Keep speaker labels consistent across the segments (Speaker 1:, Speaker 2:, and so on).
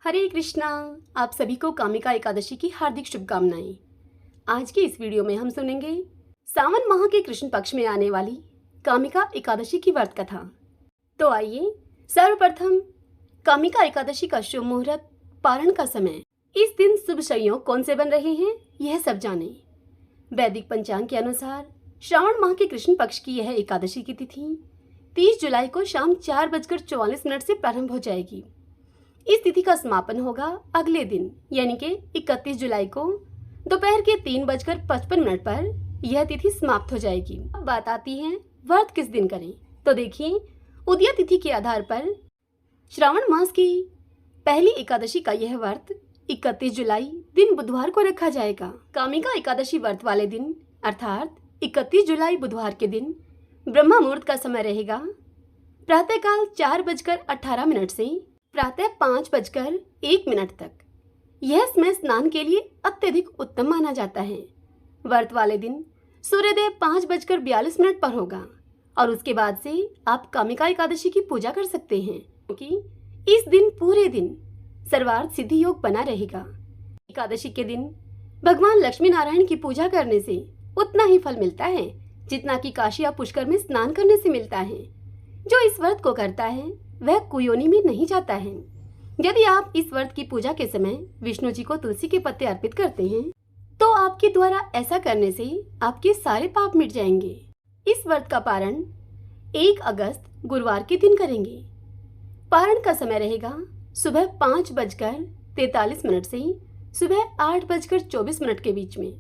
Speaker 1: हरे कृष्णा। आप सभी को कामिका एकादशी की हार्दिक शुभकामनाएं। आज की इस वीडियो में हम सुनेंगे सावन माह के कृष्ण पक्ष में आने वाली कामिका एकादशी की व्रत कथा। तो आइए सर्वप्रथम कामिका एकादशी का शुभ मुहूर्त, पारण का समय, इस दिन शुभ संयोग कौन से बन रहे हैं, यह सब जाने। वैदिक पंचांग के अनुसार श्रावण माह के कृष्ण पक्ष की यह एकादशी की तिथि 30 जुलाई को शाम 4:44 से प्रारंभ हो जाएगी। इस तिथि का समापन होगा अगले दिन यानी कि 31 जुलाई को दोपहर के 3:55 पर यह तिथि समाप्त हो जाएगी। अब बात आती है व्रत किस दिन करें। तो देखिए, उदया तिथि के आधार पर श्रावण मास की पहली एकादशी का यह व्रत 31 जुलाई दिन बुधवार को रखा जाएगा। कामिका एकादशी व्रत वाले दिन अर्थात 31 जुलाई बुधवार के दिन ब्रह्म मुहूर्त का समय रहेगा प्रातःकाल 4:18 से प्रातः 5:01 तक। यह समय स्नान के लिए अत्यधिक उत्तम माना जाता है। व्रत वाले दिन सूर्योदय 5:42 पर होगा और उसके बाद से आप कामिका एकादशी की पूजा कर सकते हैं, क्योंकि इस दिन पूरे दिन सर्वार्थ सिद्धि योग बना रहेगा। एकादशी के दिन भगवान लक्ष्मी नारायण की पूजा करने से उतना ही फल मिलता है जितना कि काशी या पुष्कर में स्नान करने से मिलता है। जो इस व्रत को करता है वह कुयोनी में नहीं जाता है। यदि आप इस व्रत की पूजा के समय विष्णु जी को तुलसी के पत्ते अर्पित करते हैं तो आपके द्वारा ऐसा करने से आपके सारे पाप मिट जाएंगे। इस व्रत का पारण 1 अगस्त गुरुवार के दिन करेंगे। पारण का समय रहेगा सुबह 5:43 से सुबह 8:24 के बीच में।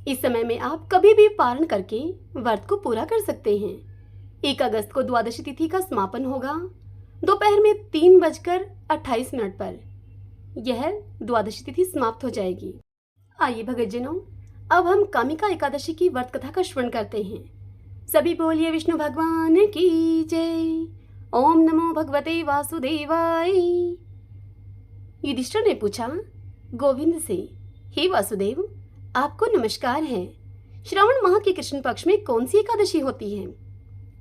Speaker 1: इस समय में आप कभी भी पारण करके व्रत को पूरा कर सकते हैं। 1 अगस्त को द्वादशी तिथि का समापन होगा दोपहर में 3:28 पर। यह द्वादशी तिथि समाप्त हो जाएगी। आइए भगतजनों, अब हम कामिका एकादशी की व्रत कथा का श्रवण करते हैं। सभी बोलिए विष्णु भगवान की जय। ओम नमो भगवते वासुदेवाय। युधिष्ठिर ने पूछा गोविंद से, हे वासुदेव, आपको नमस्कार है। श्रावण माह के कृष्ण पक्ष में कौन सी एकादशी होती है,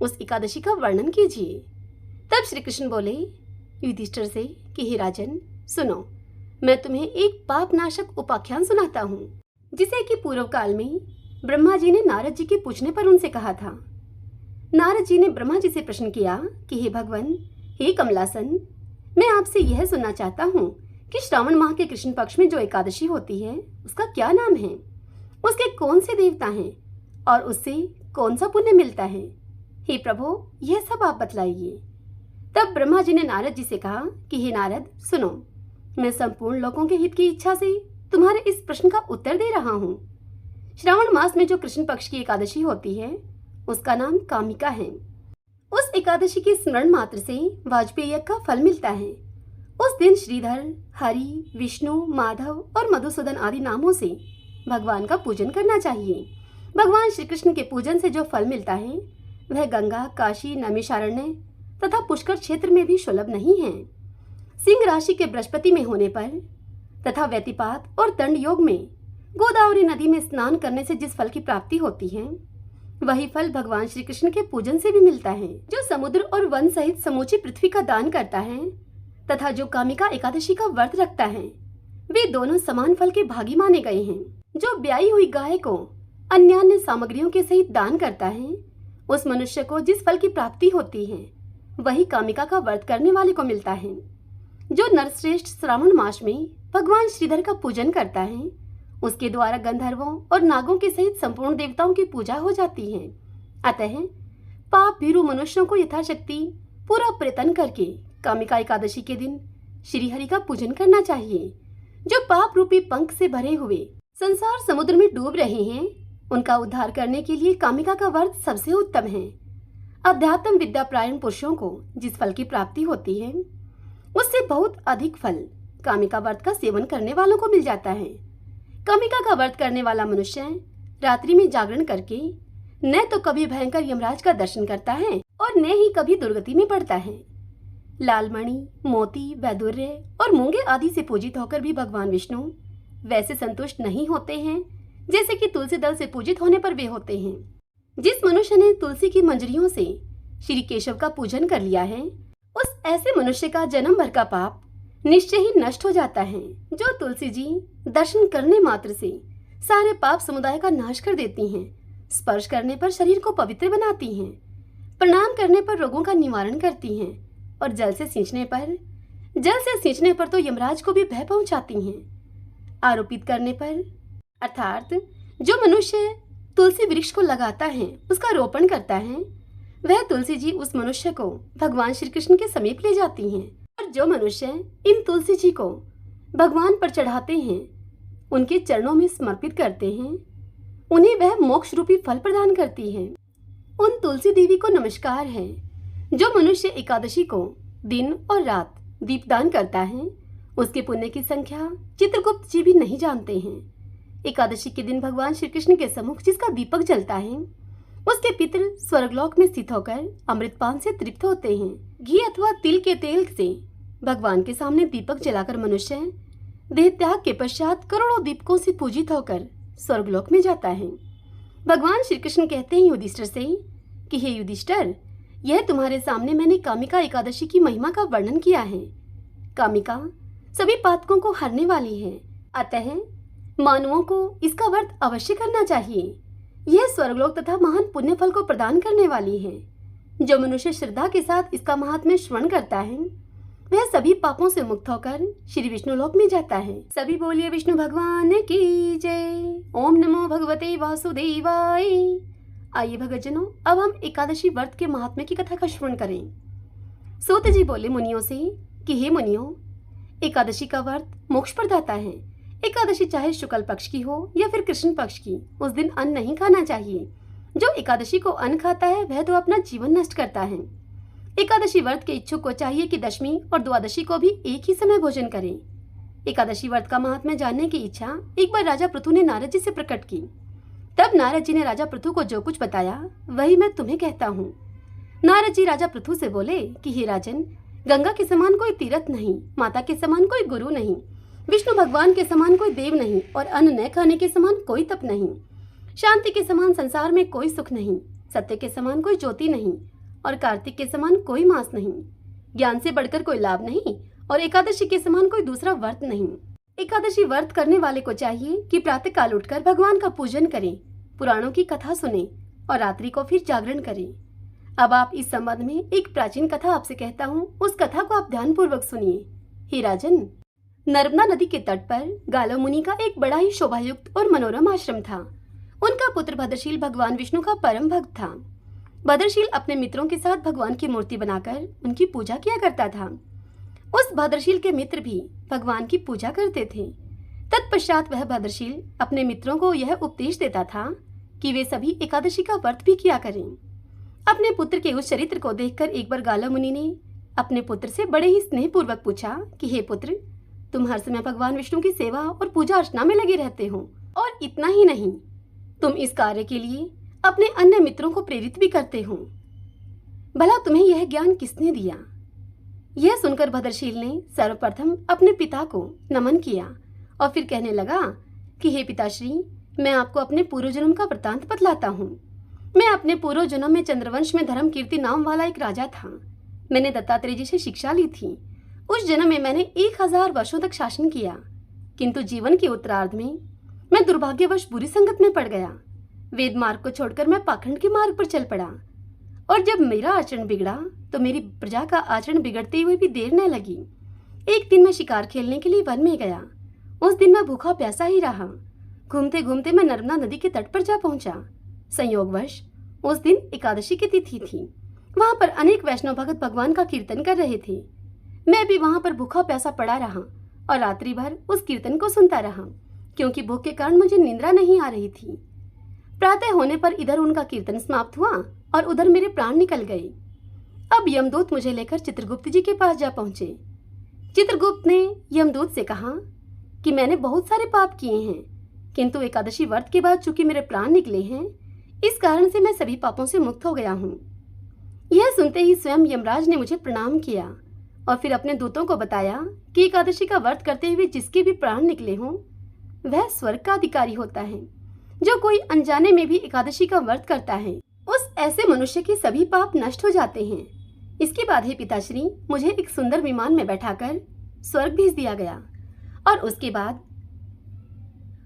Speaker 1: उस एकादशी का वर्णन कीजिए। तब श्री कृष्ण बोले युधिष्ठिर से कि हे राजन, सुनो, मैं तुम्हें एक पाप नाशक उपाख्यान सुनाता हूँ, जिसे कि पूर्व काल में ब्रह्मा जी ने नारद जी के पूछने पर उनसे कहा था। नारद जी ने ब्रह्मा जी से प्रश्न किया कि हे भगवान, हे कमलासन, मैं आपसे यह सुनना चाहता हूँ कि श्रावण माह के कृष्ण पक्ष में जो एकादशी होती है उसका क्या नाम है, उसके कौन से देवता हैं और उससे कौन सा पुण्य मिलता है। हे प्रभु, यह सब आप बतलाइए। तब ब्रह्मा जी ने नारद जी से कहा कि हे नारद, सुनो, मैं संपूर्ण लोगों के हित की इच्छा से तुम्हारे इस प्रश्न का उत्तर दे रहा हूँ। श्रावण मास में जो कृष्ण पक्ष की एकादशी होती है उसका नाम कामिका है। उस एकादशी के स्मरण मात्र से वाजपेय यज्ञ का फल मिलता है। उस दिन श्रीधर, हरि, विष्णु, माधव और मधुसूदन आदि नामों से भगवान का पूजन करना चाहिए। भगवान श्री कृष्ण के पूजन से जो फल मिलता है वह गंगा, काशी, नैमिषारण्य तथा पुष्कर क्षेत्र में भी सुलभ नहीं है। सिंह राशि के बृहस्पति में होने पर तथा व्यतिपात और दंड योग में गोदावरी नदी में स्नान करने से जिस फल की प्राप्ति होती है वही फल भगवान श्री कृष्ण के पूजन से भी मिलता है। जो समुद्र और वन सहित समूची पृथ्वी का दान करता है तथा जो कामिका एकादशी का व्रत रखता है वे दोनों समान फल के भागी माने गए हैं। जो ब्याई हुई गाय को अन्य सामग्रियों के सहित दान करता है उस मनुष्य को जिस फल की प्राप्ति होती है वही कामिका का व्रत करने वाले को मिलता है। जो नरश्रेष्ठ श्रावण मास में भगवान श्रीधर का पूजन करता है उसके द्वारा गंधर्वों और नागों के सहित संपूर्ण देवताओं की पूजा हो जाती है। अतः पाप भीरु मनुष्यों को यथाशक्ति पूरा प्रयत्न करके कामिका एकादशी के दिन श्री हरि का पूजन करना चाहिए। जो पाप रूपी पंख से भरे हुए संसार समुद्र में डूब रहे हैं उनका उद्धार करने के लिए कामिका का व्रत सबसे उत्तम है। अध्यात्म विद्या प्रायण पुरुषों को जिस फल की प्राप्ति होती है उससे बहुत अधिक फल कामिका व्रत का सेवन करने वालों को मिल जाता है। कामिका का व्रत करने वाला मनुष्य रात्रि में जागरण करके न तो कभी भयंकर यमराज का दर्शन करता है और न ही कभी दुर्गति में पड़ता है। लालमणि, मोती, वैदुर्य और मूंगे आदि से पूजित होकर भी भगवान विष्णु वैसे संतुष्ट नहीं होते हैं जैसे कि तुलसी दल से पूजित होने पर वे होते हैं। जिस मनुष्य ने तुलसी की मंजरियों से श्री केशव का पूजन कर लिया है उस ऐसे मनुष्य का जन्म भर का पाप निश्चय ही नष्ट हो जाता है। जो तुलसी जी दर्शन करने मात्र से सारे पाप समुदाय का नाश कर देती हैं, स्पर्श करने पर शरीर को पवित्र बनाती हैं, प्रणाम करने पर रोगों का निवारण करती हैं और जल से सींचने पर तो यमराज को भी भय पहुंचाती हैं। आरोपित करने पर अर्थात जो मनुष्य तुलसी वृक्ष को लगाता है, उसका रोपण करता है, वह तुलसी जी उस मनुष्य को भगवान श्री कृष्ण के समीप ले जाती हैं। और जो मनुष्य इन तुलसी जी को भगवान पर चढ़ाते हैं, उनके चरणों में समर्पित करते हैं, उन्हें वह मोक्ष रूपी फल प्रदान करती है। उन तुलसी देवी को नमस्कार है। जो मनुष्य एकादशी को दिन और रात दीपदान करता है, उसके पुण्य की संख्या चित्रगुप्त जी भी नहीं जानते हैं। एकादशी के दिन भगवान श्री कृष्ण के सम्मुख जिसका दीपक जलता है, उसके पितृ स्वर्गलोक में स्थित होकर अमृतपान से तृप्त होते हैं। घी अथवा तिल के तेल से भगवान के सामने दीपक जलाकर मनुष्य देह त्याग के पश्चात करोड़ों दीपकों से पूजित होकर स्वर्गलोक में जाता है। भगवान श्री कृष्ण कहते हैं युधिष्ठिर से कि हे युधिष्ठिर, यह तुम्हारे सामने मैंने कामिका एकादशी की महिमा का वर्णन किया है। कामिका सभी पातकों को हरने वाली है, अतः मानवों को इसका व्रत अवश्य करना चाहिए। यह स्वर्गलोक तथा महान पुण्य फल को प्रदान करने वाली है। जो मनुष्य श्रद्धा के साथ इसका महात्म्य श्रवण करता है, वह सभी पापों से मुक्त होकर श्री विष्णु लोक में जाता है। सभी बोलिए विष्णु भगवान की जय। ओम नमो भगवते वासुदेवाय। आइए भगतजनों, अब हम एकादशी व्रत के महात्म्य की कथा का श्रवण करें। सूत जी बोले मुनियों से कि हे मुनियों, एकादशी का व्रत मोक्ष प्रदाता है। एकादशी चाहे शुक्ल पक्ष की हो या फिर कृष्ण पक्ष की, उस दिन अन्न नहीं खाना चाहिए। जो एकादशी को अन्न खाता है वह तो अपना जीवन नष्ट करता है। एकादशी व्रत के इच्छुक को चाहिए कि दशमी और द्वादशी को भी एक ही समय भोजन करें। एकादशी व्रत का महात्म्य जानने की इच्छा एक बार राजा पृथु ने नारद जी से प्रकट की। तब नारद जी ने राजा पृथु को जो कुछ बताया वही मैं तुम्हें कहता हूँ। नारद जी राजा पृथु से बोले कि हे राजन, गंगा के समान कोई तीर्थ नहीं, माता के समान कोई गुरु नहीं, विष्णु भगवान के समान कोई देव नहीं और अन्न न खाने के समान कोई तप नहीं। शांति के समान संसार में कोई सुख नहीं, सत्य के समान कोई ज्योति नहीं और कार्तिक के समान कोई मास नहीं। ज्ञान से बढ़कर कोई लाभ नहीं और एकादशी के समान कोई दूसरा व्रत नहीं। एकादशी व्रत करने वाले को चाहिए कि प्रातः काल उठकर भगवान का पूजन करें, पुराणों की कथा सुने और रात्रि को फिर जागरण करें। अब आप इस संबंध में एक प्राचीन कथा आपसे कहता हूँ, उस कथा को आप ध्यान पूर्वक सुनिए। हे राजन, नर्मदा नदी के तट पर गालो मुनि का एक बड़ा ही शोभायुक्त और मनोरम आश्रम था। उनका पुत्र भद्रशील भगवान विष्णु का परम भक्त था। भद्रशील अपने मित्रों के साथ भगवान की मूर्ति बनाकर उनकी पूजा किया करता था। उस भद्रशील के मित्र भी भगवान की पूजा करते थे। तत्पश्चात वह भद्रशील अपने मित्रों को यह उपदेश देता था कि वे सभी एकादशी का व्रत भी किया करें। अपने पुत्र के उस चरित्र को देखकर एक बार गालो मुनि ने अपने पुत्र से बड़े ही स्नेहपूर्वक पूछा कि हे पुत्र, तुम हर समय भगवान विष्णु की सेवा और पूजा अर्चना में लगे रहते हो, और इतना ही नहीं, तुम इस कार्य के लिए अपने अन्य मित्रों को प्रेरित भी करते हो। भला तुम्हें यह ज्ञान किसने दिया? यह सुनकर भद्रशील ने सर्वप्रथम अपने पिता को नमन किया और फिर कहने लगा कि हे पिताश्री, मैं आपको अपने पूर्व जन्म का वृतांत बतलाता हूँ। मैं अपने पूर्व जन्म में चंद्रवंश में धर्म कीर्ति नाम वाला एक राजा था। मैंने दत्तात्रेय जी से शिक्षा ली थी। उस जन्म में मैंने 1000 वर्षों तक शासन किया, किंतु जीवन के उत्तरार्ध में मैं दुर्भाग्यवश बुरी संगत में पड़ गया। वेद मार्ग को छोड़कर मैं पाखंड के मार्ग पर चल पड़ा, और जब मेरा आचरण बिगड़ा तो मेरी प्रजा का आचरण बिगड़ते हुए भी देर न लगी। एक दिन मैं शिकार खेलने के लिए वन में गया। उस दिन मैं भूखा प्यासा ही रहा। घूमते घूमते मैं नर्मदा नदी के तट पर जा पहुंचा। संयोगवश उस दिन एकादशी की तिथि थी। वहां पर अनेक वैष्णव भगत भगवान का कीर्तन कर रहे थे। मैं भी वहां पर भूखा प्यासा पड़ा रहा और रात्रि भर उस कीर्तन को सुनता रहा, क्योंकि भूख के कारण मुझे निंद्रा नहीं आ रही थी। प्रातः होने पर इधर उनका कीर्तन समाप्त हुआ और उधर मेरे प्राण निकल गए। अब यमदूत मुझे लेकर चित्रगुप्त जी के पास जा पहुंचे। चित्रगुप्त ने यमदूत से कहा कि मैंने बहुत सारे पाप किए हैं, किंतु एकादशी व्रत के बाद चूंकि मेरे प्राण निकले हैं, इस कारण से मैं सभी पापों से मुक्त हो गया हूँ। यह सुनते ही स्वयं यमराज ने मुझे प्रणाम किया और फिर अपने दूतों को बताया कि एकादशी का व्रत करते हुए जिसके भी प्राण निकले हों, वह स्वर्ग का अधिकारी होता है। जो कोई अनजाने में भी एकादशी का व्रत करता है, उस ऐसे मनुष्य के सभी पाप नष्ट हो जाते हैं। इसके बाद हे पिताश्री, मुझे एक सुंदर विमान में बैठाकर स्वर्ग भेज दिया गया और उसके बाद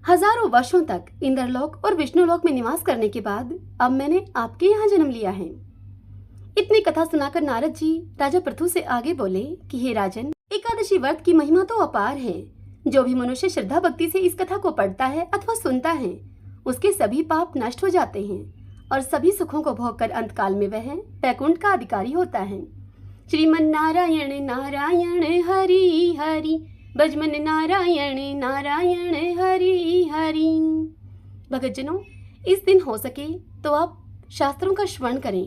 Speaker 1: हजारों वर्षों तक इंद्रलोक और विष्णुलोक में निवास करने के बाद अब मैंने आपके यहाँ जन्म लिया है। इतनी कथा सुनाकर नारद जी राजा पृथु से आगे बोले कि हे राजन, एकादशी व्रत की महिमा तो अपार है। जो भी मनुष्य श्रद्धा भक्ति से इस कथा को पढ़ता है अथवा सुनता है, उसके सभी पाप नष्ट हो जाते हैं और सभी सुखों को भोग कर अंतकाल में वह वैकुंठ का अधिकारी होता है। श्रीमन नारायण नारायण हरि हरि, भजमन नारायण नारायण हरि हरि। भगतजनों, इस दिन हो सके तो आप शास्त्रों का श्रवण करें,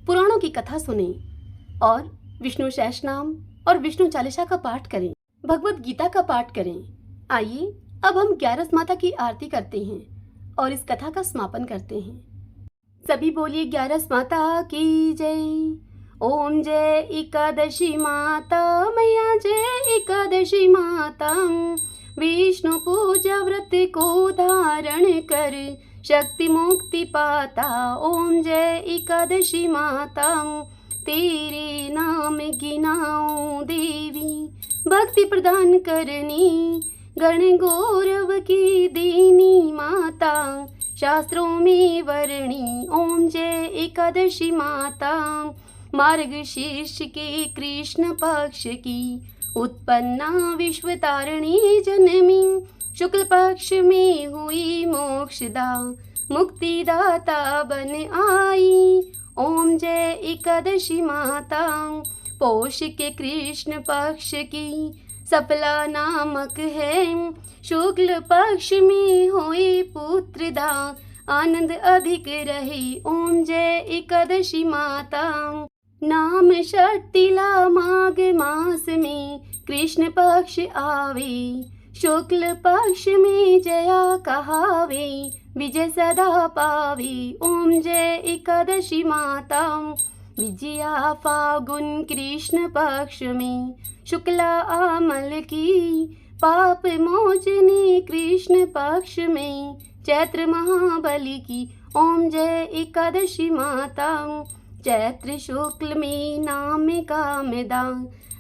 Speaker 1: पुराणों की कथा सुनें और विष्णु सहस्रनाम और विष्णु चालीसा का पाठ करें, भगवत गीता का पाठ करें। आइए अब हम 11 माता की आरती करते हैं और इस कथा का समापन करते हैं। सभी बोलिए 11 माता की जय। ओम जय एकादशी माता मैया, जय एकादशी माता। विष्णु पूजा व्रत को धारण कर शक्ति मुक्ति पाता। ओम जय एकादशी माता, तेरे नाम गिनाऊं देवी, भक्ति प्रदान करनी, गण गौरव की दीनी माता, शास्त्रों में वर्णी। ओम जय एकादशी माता, मार्ग शीर्ष के कृष्ण पक्ष की उत्पन्ना विश्व तारिणी जनमी, शुक्ल पक्ष में हुई मोक्षदा, मुक्तिदाता बन आई। ओम जय एकादशी माता, पौष के कृष्ण पक्ष की सफला नामक है, शुक्ल पक्ष में हुई पुत्रदा, आनंद अधिक रहे। ओम जय एकादशी माता, नाम षट्टिला माघ मास में कृष्ण पक्ष आवे, शुक्ल पक्ष में जया कहावे, विजय सदा पावे। ओम जय एकादशी माता, विजया फागुन कृष्ण पक्ष में, शुक्ला आमल की, पाप मोचनी कृष्ण पक्ष में, चैत्र महाबली की। ओम जय एकादशी माता, चैत्र शुक्ल में नाम कामदा,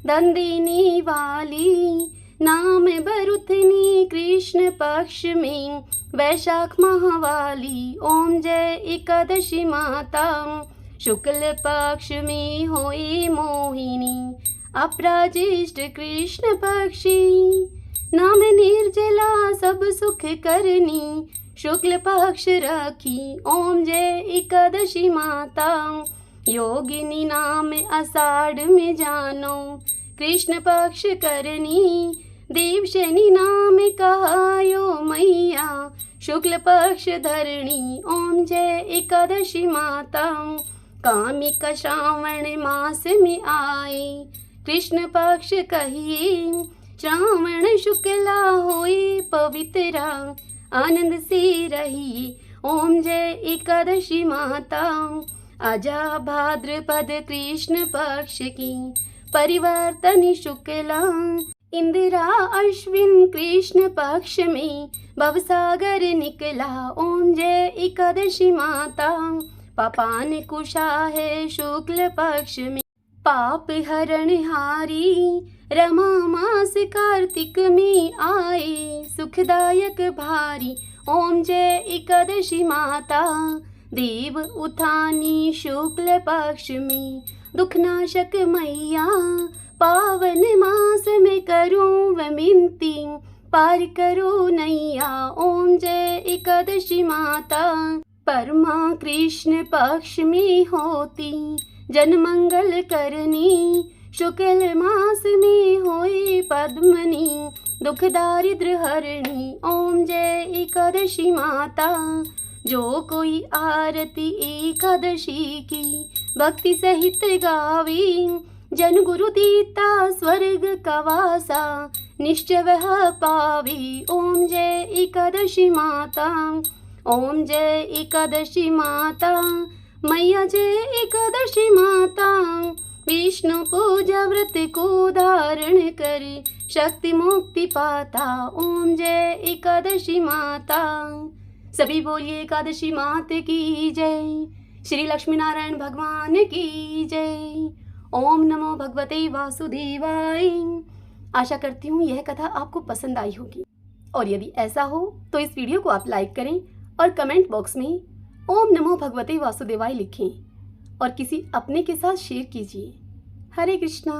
Speaker 1: दंदिनी वाली, नाम बरुथनी कृष्ण पक्ष में, वैशाख महावाली। ओम जय एकादशी माता, शुक्ल पक्ष में होई मोहिनी, अपराजिष्ट कृष्ण पक्षी, नाम निर्जला सब सुख करनी, शुक्ल पक्ष रखी। ओम जय एकादशी माता, योगिनी नाम आषाढ़ में जानो, कृष्ण पक्ष करनी, देव शनि नाम कहायो मैया, शुक्ल पक्ष धरणी। ओम जय एकादशी माता, कामिका श्रावण मास में आए, कृष्ण पक्ष कहिए, श्रावण शुक्ला होए पवित्रा, आनंद से रहिए। ओम जय एकादशी माता, आजा भाद्रपद कृष्ण पक्ष की, परिवर्तन शुक्ला, इंदिरा अश्विन कृष्ण पक्ष में, भवसागर निकला। ओम जय एकादशी माता, पापान कुशा है शुक्ल पक्ष में, पाप हरण हारी, रमा मास कार्तिक में आए, सुखदायक भारी। ओम जय एकादशी माता, देव उठानी शुक्ल पक्ष में, दुखनाशक मैया, पावन मास में करूं विनती, पार करो नैया। ओम जय एकादशी माता, परमा कृष्ण पक्ष में होती, जन मंगल करनी, शुक्ल मास में होए पद्मनी, दुख दारिद्र हरणी। ओम जय एकादशी माता, जो कोई आरती एकादशी की, भक्ति सहित गावी, जन गुरु दीता स्वर्ग का वासा, निश्चय वह पावी। ओम जय एकादशी माता, ओम जय एकादशी माता, मैया जय एकादशी माता, विष्णु पूजा व्रत को धारण कर शक्ति मुक्ति पाता। ओम जय एकादशी माता। सभी बोलिए एकादशी मात की जय। श्री लक्ष्मी नारायण भगवान की जय। ओम नमो भगवते वासुदेवाय। आशा करती हूँ यह कथा आपको पसंद आई होगी, और यदि ऐसा हो तो इस वीडियो को आप लाइक करें और कमेंट बॉक्स में ओम नमो भगवते वासुदेवाय लिखें और किसी अपने के साथ शेयर कीजिए। हरे कृष्णा।